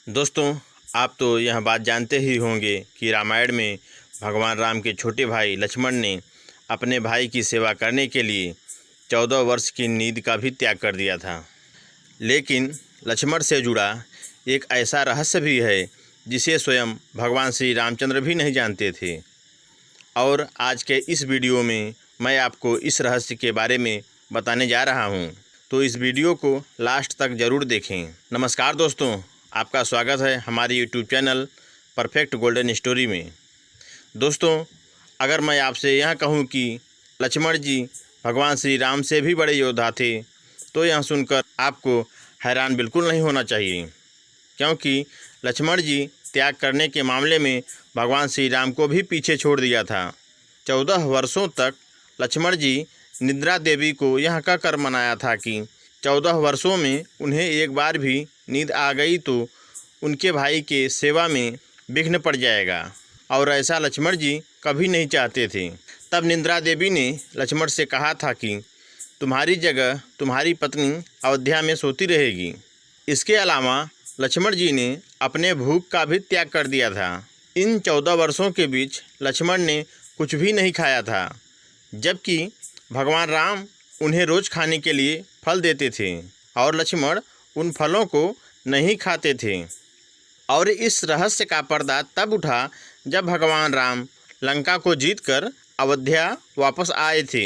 दोस्तों, आप तो यह बात जानते ही होंगे कि रामायण में भगवान राम के छोटे भाई लक्ष्मण ने अपने भाई की सेवा करने के लिए 14 वर्ष की नींद का भी त्याग कर दिया था। लेकिन लक्ष्मण से जुड़ा एक ऐसा रहस्य भी है जिसे स्वयं भगवान श्री रामचंद्र भी नहीं जानते थे। और आज के इस वीडियो में मैं आपको इस रहस्य के बारे में बताने जा रहा हूँ, तो इस वीडियो को लास्ट तक ज़रूर देखें। नमस्कार दोस्तों, आपका स्वागत है हमारे YouTube channel perfect golden story में। दोस्तों, अगर मैं आपसे यह कहूं कि लक्ष्मण जी भगवान श्री राम से भी बड़े योद्धा थे, तो यह सुनकर आपको हैरान बिल्कुल नहीं होना चाहिए, क्योंकि लक्ष्मण जी त्याग करने के मामले में भगवान श्री राम को भी पीछे छोड़ दिया था। 14 वर्षों तक लक्ष्मण जी निद्रा देवी को यह कहकर मनाया था कि 14 वर्षों में उन्हें एक बार भी नींद आ गई तो उनके भाई के सेवा में विघ्न पड़ जाएगा, और ऐसा लक्ष्मण जी कभी नहीं चाहते थे। तब निद्रा देवी ने लक्ष्मण से कहा था कि तुम्हारी जगह तुम्हारी पत्नी अयोध्या में सोती रहेगी। इसके अलावा लक्ष्मण जी ने अपने भूख का भी त्याग कर दिया था। इन 14 वर्षों के बीच लक्ष्मण ने कुछ भी नहीं खाया था, जबकि भगवान राम उन्हें रोज़ खाने के लिए फल देते थे और लक्ष्मण उन फलों को नहीं खाते थे। और इस रहस्य का पर्दा तब उठा जब भगवान राम लंका को जीतकर अयोध्या वापस आए थे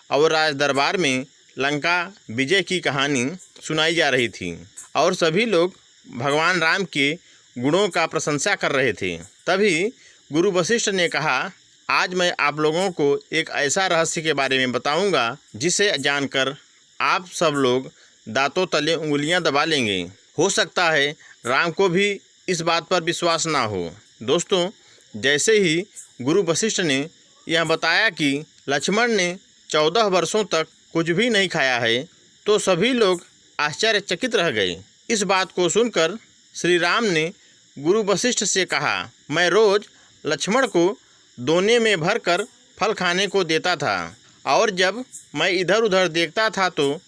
और राज दरबार में लंका विजय की कहानी सुनाई जा रही थी और सभी लोग भगवान राम के गुणों का प्रशंसा कर रहे थे। तभी गुरु वशिष्ठ ने कहा, आज मैं आप लोगों को एक ऐसा रहस्य के बारे में बताऊंगा जिसे जानकर आप सब लोग दांतों तले उंगलियां दबा लेंगे। हो सकता है राम को भी इस बात पर विश्वास ना हो। दोस्तों, जैसे ही गुरु वशिष्ठ ने यह बताया कि लक्ष्मण ने 14 वर्षों तक कुछ भी नहीं खाया है, तो सभी लोग आश्चर्यचकित रह गए। इस बात को सुनकर श्री राम ने गुरु वशिष्ठ से कहा, मैं रोज़ लक्ष्मण को दोने में भरकर फल खाने को देता था, और जब मैं इधर उधर देखता था तो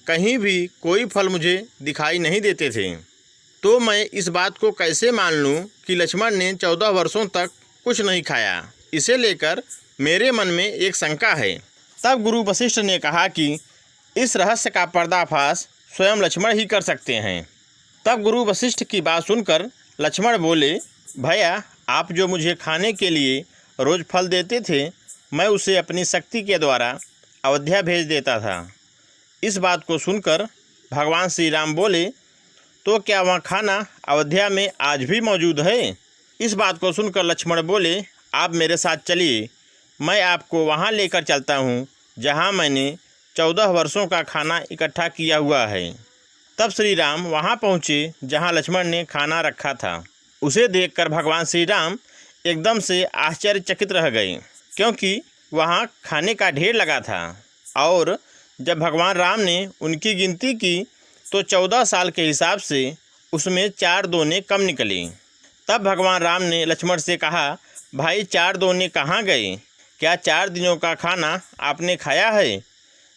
कहीं भी कोई फल मुझे दिखाई नहीं देते थे। तो मैं इस बात को कैसे मान लूं कि लक्ष्मण ने 14 वर्षों तक कुछ नहीं खाया। इसे लेकर मेरे मन में एक शंका है। तब गुरु वशिष्ठ ने कहा कि इस रहस्य का पर्दाफाश स्वयं लक्ष्मण ही कर सकते हैं। तब गुरु वशिष्ठ की बात सुनकर लक्ष्मण बोले, भैया, आप जो मुझे खाने के लिए रोज़ फल देते थे, मैं उसे अपनी शक्ति के द्वारा अयोध्या भेज देता था। इस बात को सुनकर भगवान श्री राम बोले, तो क्या वह खाना अयोध्या में आज भी मौजूद है? इस बात को सुनकर लक्ष्मण बोले, आप मेरे साथ चलिए, मैं आपको वहां लेकर चलता हूं जहां मैंने 14 वर्षों का खाना इकट्ठा किया हुआ है। तब श्री राम वहां पहुंचे जहां लक्ष्मण ने खाना रखा था। उसे देखकर भगवान श्री राम एकदम से आश्चर्यचकित रह गए, क्योंकि वहां खाने का ढेर लगा था। और जब भगवान राम ने उनकी गिनती की तो 14 साल के हिसाब से उसमें 4 दोने कम निकले। तब भगवान राम ने लक्ष्मण से कहा, भाई, 4 दोने कहाँ गए? क्या 4 दिनों का खाना आपने खाया है?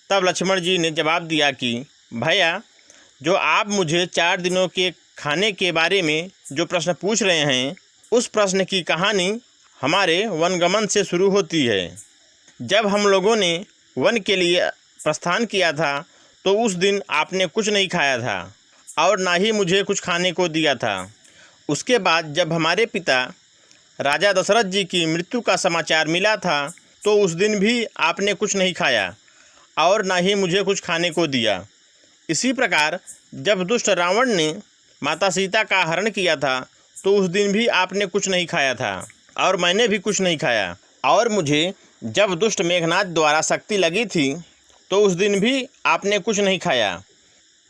तब लक्ष्मण जी ने जवाब दिया कि भैया, जो आप मुझे 4 दिनों के खाने के बारे में जो प्रश्न पूछ रहे हैं, उस प्रश्न की कहानी हमारे वनगमन से शुरू होती है। जब हम लोगों ने वन के लिए प्रस्थान किया था तो उस दिन आपने कुछ नहीं खाया था और ना ही मुझे कुछ खाने को दिया था। उसके बाद जब हमारे पिता राजा दशरथ जी की मृत्यु का समाचार मिला था तो उस दिन भी आपने कुछ नहीं खाया और ना ही मुझे कुछ खाने को दिया। इसी प्रकार जब दुष्ट रावण ने माता सीता का हरण किया था तो उस दिन भी आपने कुछ नहीं खाया था और मैंने भी कुछ नहीं खाया। और मुझे जब दुष्ट मेघनाद द्वारा शक्ति लगी थी तो उस दिन भी आपने कुछ नहीं खाया।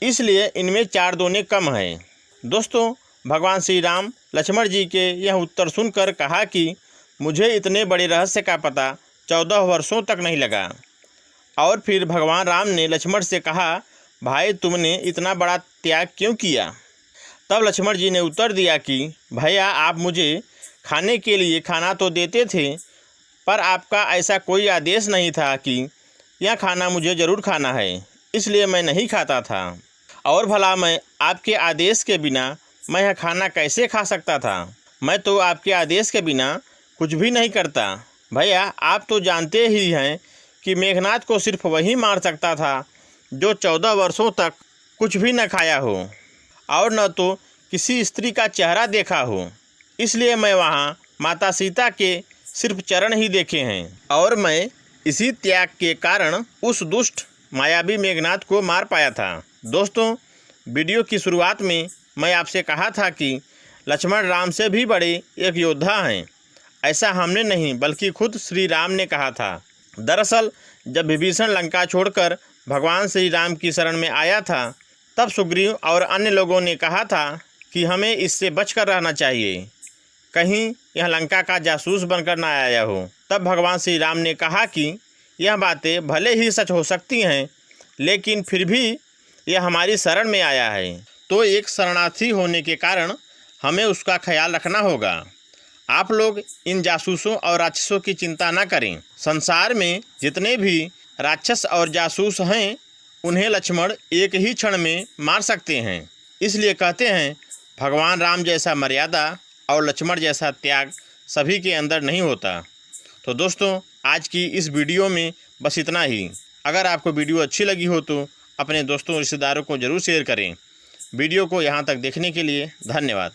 इसलिए इनमें 4 दोने कम हैं। दोस्तों, भगवान श्री राम लक्ष्मण जी के यह उत्तर सुनकर कहा कि मुझे इतने बड़े रहस्य का पता 14 वर्षों तक नहीं लगा। और फिर भगवान राम ने लक्ष्मण से कहा, भाई, तुमने इतना बड़ा त्याग क्यों किया? तब लक्ष्मण जी ने उत्तर दिया कि भैया, आप मुझे खाने के लिए खाना तो देते थे, पर आपका ऐसा कोई आदेश नहीं था कि यह खाना मुझे ज़रूर खाना है, इसलिए मैं नहीं खाता था। और भला मैं आपके आदेश के बिना मैं यह खाना कैसे खा सकता था? मैं तो आपके आदेश के बिना कुछ भी नहीं करता। भैया, आप तो जानते ही हैं कि मेघनाथ को सिर्फ वही मार सकता था जो 14 वर्षों तक कुछ भी न खाया हो और न तो किसी स्त्री का चेहरा देखा हो। इसलिए मैं वहाँ माता सीता के सिर्फ चरण ही देखे हैं और मैं इसी त्याग के कारण उस दुष्ट मायावी मेघनाथ को मार पाया था। दोस्तों, वीडियो की शुरुआत में मैं आपसे कहा था कि लक्ष्मण राम से भी बड़े एक योद्धा हैं। ऐसा हमने नहीं बल्कि खुद श्री राम ने कहा था। दरअसल जब विभीषण लंका छोड़कर भगवान श्री राम की शरण में आया था, तब सुग्रीव और अन्य लोगों ने कहा था कि हमें इससे बचकर रहना चाहिए, कहीं यह लंका का जासूस बनकर ना आया हो। तब भगवान श्री राम ने कहा कि यह बातें भले ही सच हो सकती हैं, लेकिन फिर भी यह हमारी शरण में आया है, तो एक शरणार्थी होने के कारण हमें उसका ख्याल रखना होगा। आप लोग इन जासूसों और राक्षसों की चिंता न करें। संसार में जितने भी राक्षस और जासूस हैं, उन्हें लक्ष्मण एक ही क्षण में मार सकते हैं। इसलिए कहते हैं, भगवान राम जैसा मर्यादा और लक्ष्मण जैसा त्याग सभी के अंदर नहीं होता। तो दोस्तों, आज की इस वीडियो में बस इतना ही। अगर आपको वीडियो अच्छी लगी हो तो अपने दोस्तों रिश्तेदारों को ज़रूर शेयर करें। वीडियो को यहाँ तक देखने के लिए धन्यवाद।